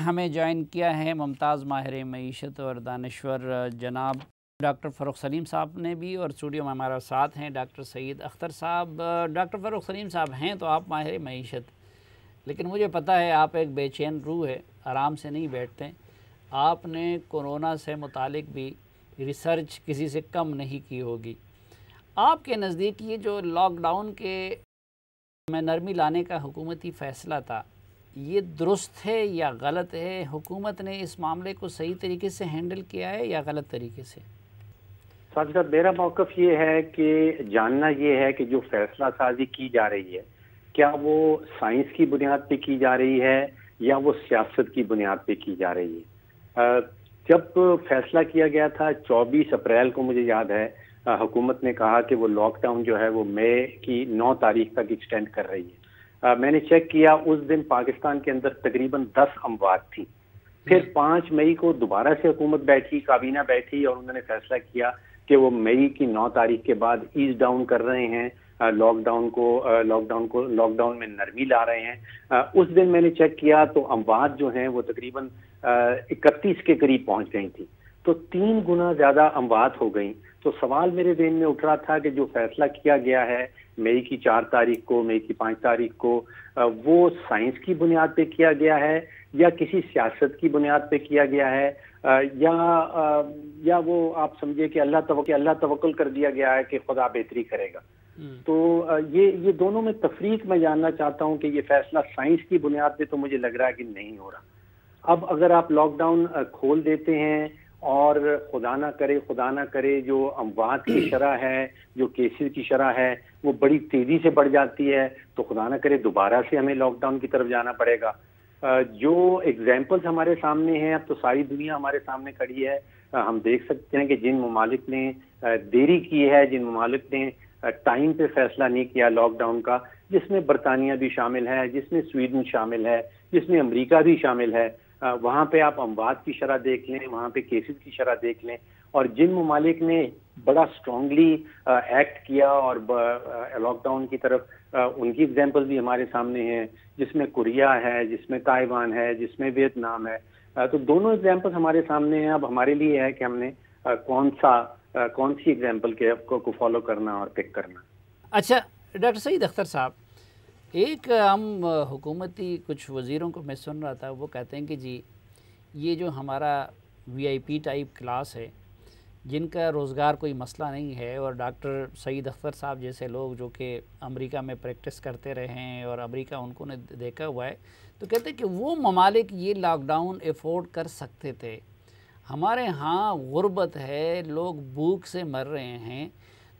हमें ज्वाइन किया है मुमताज़ माहिर मईशत और दानश्वर जनाब डॉक्टर फ़ारूक सलीम साहब ने भी, और स्टूडियो में हमारा साथ हैं डॉक्टर सईद अख्तर साहब। डॉक्टर फ़ारूक सलीम साहब हैं तो आप माहिर मईशत, लेकिन मुझे पता है आप एक बेचैन रूह है, आराम से नहीं बैठते। आपने कोरोना से मुतालिक भी रिसर्च किसी से कम नहीं की होगी। आपके नज़दीक ये जो लॉकडाउन के में नरमी लाने का हुकूमती फ़ैसला था, ये दुरुस्त है या गलत है? हुकूमत ने इस मामले को सही तरीके से हैंडल किया है या गलत तरीके से? साहब मेरा मौक़िफ़ ये है कि जानना ये है कि जो फैसला साजी की जा रही है, क्या वो साइंस की बुनियाद पे की जा रही है या वो सियासत की बुनियाद पे की जा रही है। जब फैसला किया गया था 24 अप्रैल को, मुझे याद है, हुकूमत ने कहा कि वो लॉकडाउन जो है वो मई की 9 तारीख तक एक्सटेंड कर रही है। मैंने चेक किया, उस दिन पाकिस्तान के अंदर तकरीबन 10 अमवात थी। फिर 5 मई को दोबारा से हुकूमत बैठी, काबीना बैठी, और उन्होंने फैसला किया कि वो मई की 9 तारीख के बाद ईज डाउन कर रहे हैं, लॉकडाउन में नरमी ला रहे हैं। उस दिन मैंने चेक किया तो अमवात जो हैं वो तकरीबन 31 के करीब पहुंच गई थी, तो 3 गुना ज्यादा अमवात हो गई। तो सवाल मेरे ज़हन में उठ रहा था कि जो फैसला किया गया है मई की 4 तारीख को, मई की 5 तारीख को, वो साइंस की बुनियाद पे किया गया है या किसी सियासत की बुनियाद पे किया गया है, या वो आप समझिए कि अल्लाह तवक्कुल कर दिया गया है कि खुदा बेहतरी करेगा। तो ये दोनों में तफरीक मैं जानना चाहता हूं कि ये फैसला साइंस की बुनियाद पे तो मुझे लग रहा है कि नहीं हो रहा। अब अगर आप लॉकडाउन खोल देते हैं और खुदा ना करे जो अमवात की शरह है, जो केसेस की शरह है, वो बड़ी तेजी से बढ़ जाती है, तो खुदा ना करे दोबारा से हमें लॉकडाउन की तरफ जाना पड़ेगा। जो एग्जाम्पल्स हमारे सामने हैं, अब तो सारी दुनिया हमारे सामने खड़ी है। हम देख सकते हैं कि जिन ममालिक ने देरी की है, जिन ममालिक ने टाइम पे फैसला नहीं किया लॉकडाउन का, जिसमें बरतानिया भी शामिल है, जिसमें स्वीडन शामिल है, जिसमें अमेरिका भी शामिल है, वहाँ पे आप अमवात की शरह देख लें, वहाँ पे केसेस की शरह देख लें। और जिन ममालिक ने बड़ा स्ट्रांगली एक्ट किया और लॉकडाउन की तरफ, उनकी एग्जांपल भी हमारे सामने हैं, जिसमें कोरिया है, जिसमें ताइवान है, जिसमें वियतनाम है। तो दोनों एग्जांपल हमारे सामने हैं। अब हमारे लिए है कि हमने कौन सी एग्जांपल को फॉलो करना और पिक करना। अच्छा डॉक्टर सईद अख्तर साहब, एक हम हुकूमती कुछ वज़ीरों को मैं सुन रहा था, वो कहते हैं कि जी ये जो हमारा वीआईपी टाइप क्लास है, जिनका रोज़गार कोई मसला नहीं है, और डॉक्टर सईद अख्तर साहब जैसे लोग जो कि अमेरिका में प्रैक्टिस करते रहे हैं और अमेरिका उनको ने देखा हुआ है, तो कहते हैं कि वो ममालिक ये लॉकडाउन अफोर्ड कर सकते थे। हमारे यहाँ गुर्बत है, लोग भूख से मर रहे हैं,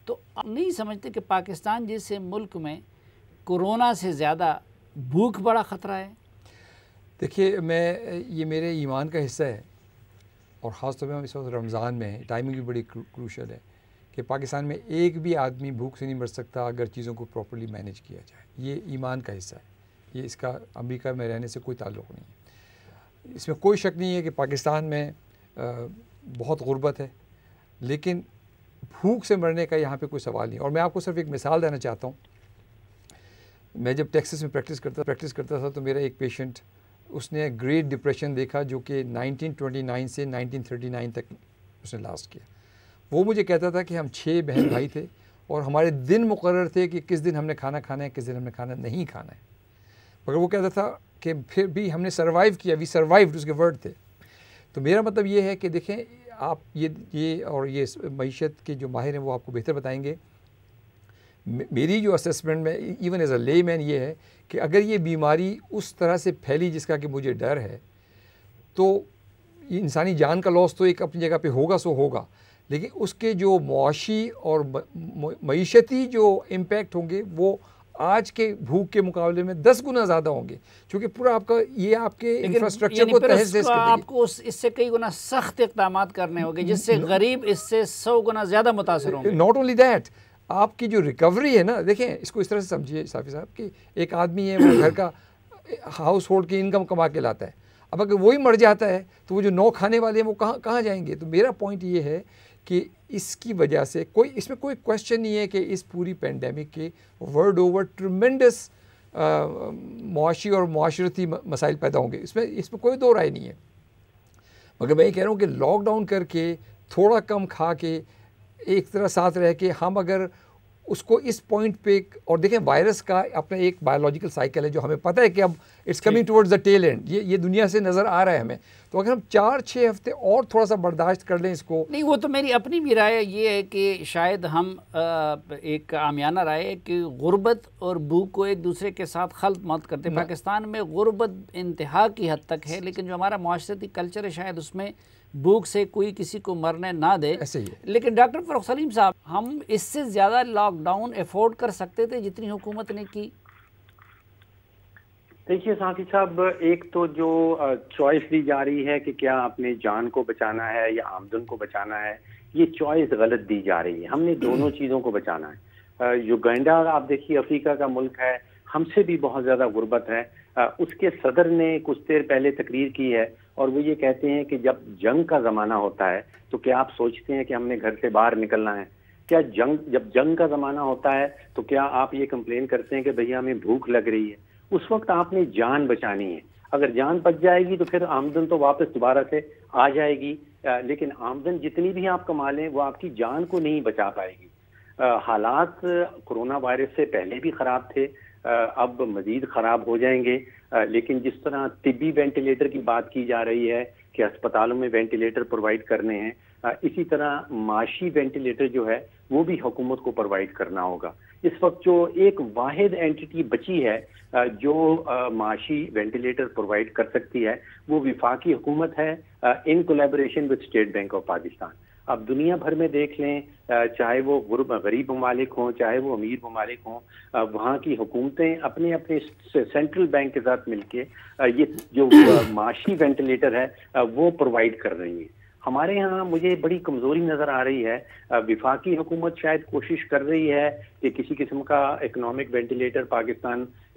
तो आप नहीं समझते कि पाकिस्तान जैसे मुल्क में कोरोना से ज़्यादा भूख बड़ा ख़तरा है? देखिए, ये मेरे ईमान का हिस्सा है, और ख़ास तौर पे हम इस वक्त रमज़ान में हैं, टाइमिंग भी बड़ी क्रूशल है कि पाकिस्तान में एक भी आदमी भूख से नहीं मर सकता अगर चीज़ों को प्रॉपर्ली मैनेज किया जाए। ये ईमान का हिस्सा है, ये इसका अमेरिका में रहने से कोई ताल्लुक़ नहीं है। इसमें कोई शक नहीं है कि पाकिस्तान में बहुत गुर्बत है, लेकिन भूख से मरने का यहाँ पे कोई सवाल नहीं। और मैं आपको सिर्फ एक मिसाल देना चाहता हूँ। मैं जब टेक्सास में प्रैक्टिस करता था तो मेरा एक पेशेंट, उसने ग्रेट डिप्रेशन देखा जो कि 1929 से 1939 तक उसने लास्ट किया। वो मुझे कहता था कि हम 6 बहन भाई थे और हमारे दिन मुकर्रर थे कि किस दिन हमने खाना खाना है, किस दिन हमने खाना नहीं खाना है, मगर वो कहता था कि फिर भी हमने सर्वाइव किया, वी सर्वाइव्ड, उसके वर्ड थे। तो मेरा मतलब ये है कि देखें आप, ये मईशत के जो माहिर हैं वो आपको बेहतर बताएंगे। मेरी जो असेसमेंट में इवन एज अ लेमैन ये है कि अगर ये बीमारी उस तरह से फैली जिसका कि मुझे डर है, तो इंसानी जान का लॉस तो एक अपनी जगह पे होगा सो होगा, लेकिन उसके जो मुआशी और मईशती जो इम्पैक्ट होंगे वो आज के भूख के मुकाबले में 10 गुना ज़्यादा होंगे, क्योंकि पूरा आपका ये आपके इंफ्रास्ट्रक्चर को तहस-नहस कर देगी। आपको इससे कई गुना सख्त इक़दामात करने होंगे जिससे गरीब इससे 100 गुना ज़्यादा मुतासर होंगे। नॉट ओनली दैट, आपकी जो रिकवरी है ना, देखें इसको इस तरह से समझिए साफ़ी साहब कि एक आदमी है, वो घर का हाउस होल्ड की इनकम कमा के लाता है। अब अगर वही मर जाता है तो वो जो 9 खाने वाले हैं वो कहाँ जाएंगे? तो मेरा पॉइंट ये है कि इसकी वजह से इसमें कोई क्वेश्चन नहीं है कि इस पूरी पेंडेमिक के वर्ल्ड ओवर ट्रिमेंडस मुआशी और मुआशरती मसाइल पैदा होंगे, इसमें कोई दो राय नहीं है। मगर मैं ये कह रहा हूँ कि लॉकडाउन करके थोड़ा कम खा के एक तरह साथ रह के हम अगर उसको इस पॉइंट पे, और देखें वायरस का अपना एक बायोलॉजिकल साइकिल है जो हमें पता है कि अब it's coming towards the tail end, ये दुनिया से नज़र आ रहा है हमें। तो अगर हम 4-6 हफ्ते और थोड़ा सा बर्दाश्त कर लें इसको। नहीं, वो तो मेरी अपनी भी राय ये है कि शायद हम एक आमियाना राय है कि गुर्बत और भूख को एक दूसरे के साथ खल्त मत करते। पाकिस्तान में गुर्बत इंतहा की हद तक है, लेकिन जो हमारा माशरती कल्चर है शायद उसमें भूख से कोई किसी को मरने ना दे। ऐसे ही है। लेकिन डॉक्टर फ़ारूक सलीम साहब, हम इससे ज़्यादा लॉकडाउन अफोर्ड कर सकते थे जितनी हुकूमत ने की। देखिए साथी साहब, एक तो जो चॉइस दी जा रही है कि क्या अपने जान को बचाना है या आमदन को बचाना है, ये चॉइस गलत दी जा रही है। हमने दोनों चीज़ों को बचाना है। युगांडा आप देखिए अफ्रीका का मुल्क है, हमसे भी बहुत ज़्यादा गुर्बत है। उसके सदर ने कुछ देर पहले तकरीर की है और वो ये कहते हैं कि जब जंग का ज़माना होता है तो क्या आप सोचते हैं कि हमने घर से बाहर निकलना है? क्या जब जंग का ज़माना होता है तो क्या आप ये कंप्लेन करते हैं कि भैया हमें भूख लग रही है? उस वक्त आपने जान बचानी है। अगर जान बच जाएगी तो फिर आमदन तो वापस दोबारा से आ जाएगी, लेकिन आमदन जितनी भी आप कमा लें वो आपकी जान को नहीं बचा पाएगी। हालात कोरोना वायरस से पहले भी ख़राब थे, अब मज़ीद ख़राब हो जाएंगे। लेकिन जिस तरह तिब्बी वेंटिलेटर की बात की जा रही है कि अस्पतालों में वेंटिलेटर प्रोवाइड करने हैं, इसी तरह माशी वेंटिलेटर जो है वो भी हुकूमत को प्रोवाइड करना होगा। इस वक्त जो एक वाहिद एंटिटी बची है जो माशी वेंटिलेटर प्रोवाइड कर सकती है वो विफाकी हुकूमत है in collaboration with state bank of Pakistan. अब दुनिया भर में देख लें, चाहे वो गरीब ममालिक हों चाहे वो अमीर ममालिक हों, वहाँ की हुकूमतें अपने अपने सेंट्रल बैंक के साथ मिलके ये जो माशी वेंटिलेटर है वो प्रोवाइड कर रही है। हमारे यहाँ मुझे बड़ी कमज़ोरी नज़र आ रही है। विफाकी हुकूमत शायद कोशिश कर रही है कि किसी किस्म का इकोनॉमिक वेंटिलेटर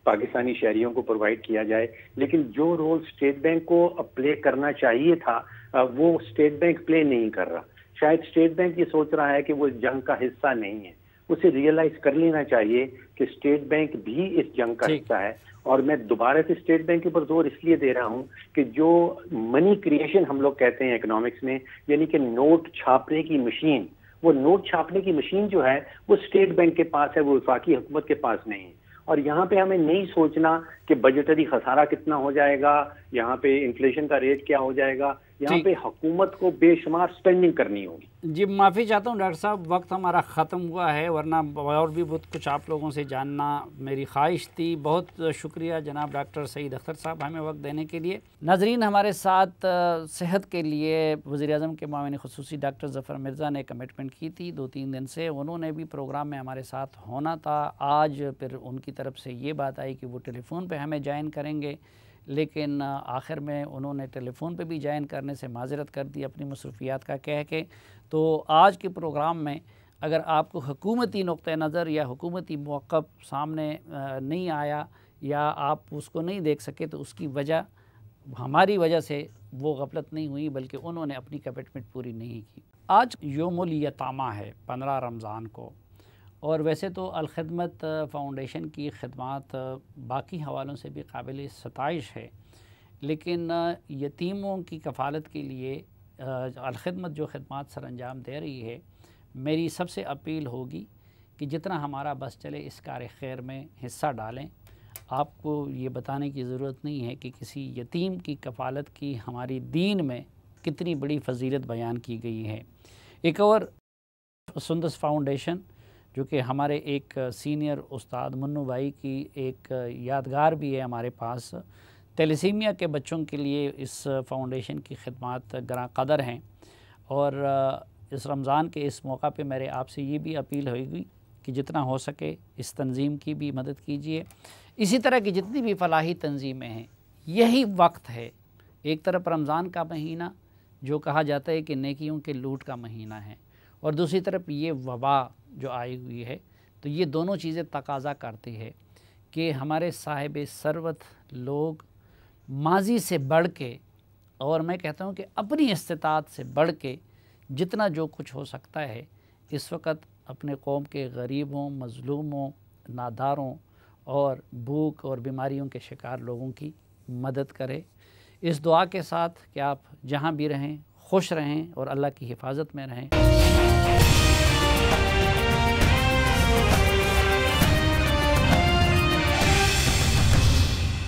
पाकिस्तानी शहरियों को प्रोवाइड किया जाए, लेकिन जो रोल स्टेट बैंक को प्ले करना चाहिए था वो स्टेट बैंक प्ले नहीं कर रहा। शायद स्टेट बैंक ये सोच रहा है कि वो जंग का हिस्सा नहीं है। उसे रियलाइज कर लेना चाहिए कि स्टेट बैंक भी इस जंग का हिस्सा है। और मैं दोबारा से स्टेट बैंक के ऊपर जोर इसलिए दे रहा हूं कि जो मनी क्रिएशन हम लोग कहते हैं इकोनॉमिक्स में, यानी कि नोट छापने की मशीन, वो नोट छापने की मशीन जो है वो स्टेट बैंक के पास है, वो वफाकी हुकूमत के पास नहीं है। और यहाँ पे हमें नहीं सोचना कि बजटरी खसारा कितना हो जाएगा, यहाँ पे इन्फ्लेशन का रेट क्या हो जाएगा, यहाँ पे हुकूमत को बेशुमार स्पेंडिंग करनी होगी। जी, माफ़ी चाहता हूँ डॉक्टर साहब, वक्त हमारा ख़त्म हुआ है, वरना और भी बहुत कुछ आप लोगों से जानना मेरी ख्वाहिश थी। बहुत शुक्रिया जनाब डॉक्टर सईद अख्तर साहब हमें वक्त देने के लिए। नाजरीन, हमारे साथ सेहत के लिए वज़ीर-ए-आज़म के मुआविन ख़ुसूसी डॉक्टर ज़फ़र मिर्ज़ा ने कमिटमेंट की थी 2-3 दिन से, उन्होंने भी प्रोग्राम में हमारे साथ होना था। आज फिर उनकी तरफ से ये बात आई कि वो टेलीफ़ोन पर हमें ज्वाइन करेंगे, लेकिन आखिर में उन्होंने टेलीफ़ोन पे भी ज्वाइन करने से माज़रत कर दी अपनी मसरूफ़ियात का कह के। तो आज के प्रोग्राम में अगर आपको हुकूमती नुक़्ते नज़र या हुकूमती मौक़िफ़ सामने नहीं आया या आप उसको नहीं देख सके तो उसकी वजह हमारी वजह से वो गफलत नहीं हुई, बल्कि उन्होंने अपनी कमिटमेंट पूरी नहीं की। आज यौमुल यतामा है 15 रमज़ान को, और वैसे तो अल-ख़िदमत फ़ाउंडेशन की खिदमात बाकी हवालों से भी काबिल सताइश है, लेकिन यतीमों की कफ़ालत के लिए अल-ख़िदमत जो खिदमात सर अंजाम दे रही है, मेरी सबसे अपील होगी कि जितना हमारा बस चले इस कार खैर में हिस्सा डालें। आपको ये बताने की ज़रूरत नहीं है कि किसी यतीम की कफ़ालत की हमारी दीन में कितनी बड़ी फ़जीलत बयान की गई है। एक और सुंदस फ़ाउंडेशन जो कि हमारे एक सीनियर उस्ताद मुन्नू भाई की एक यादगार भी है हमारे पास, थैलेसीमिया के बच्चों के लिए इस फ़ाउंडेशन की खिदमात ग्रां कदर हैं। और इस रमज़ान के इस मौका पे मेरे आपसे ये भी अपील होगी कि जितना हो सके इस तंज़ीम की भी मदद कीजिए। इसी तरह की जितनी भी फ़लाही तंज़ीमें हैं, यही वक्त है। एक तरफ रमज़ान का महीना जो कहा जाता है कि नेकियों के लूट का महीना है, और दूसरी तरफ ये वबा जो आई हुई है, तो ये दोनों चीज़ें तकाज़ा करती है कि हमारे साहिब सरवत लोग माजी से बढ़ के, और मैं कहता हूँ कि अपनी इस्तिताअत से बढ़ के जितना जो कुछ हो सकता है इस वक्त अपने कौम के गरीबों, मज़लूमों, नादारों और भूख और बीमारियों के शिकार लोगों की मदद करे। इस दुआ के साथ कि आप जहाँ भी रहें खुश रहें और अल्लाह की हिफाजत में रहें।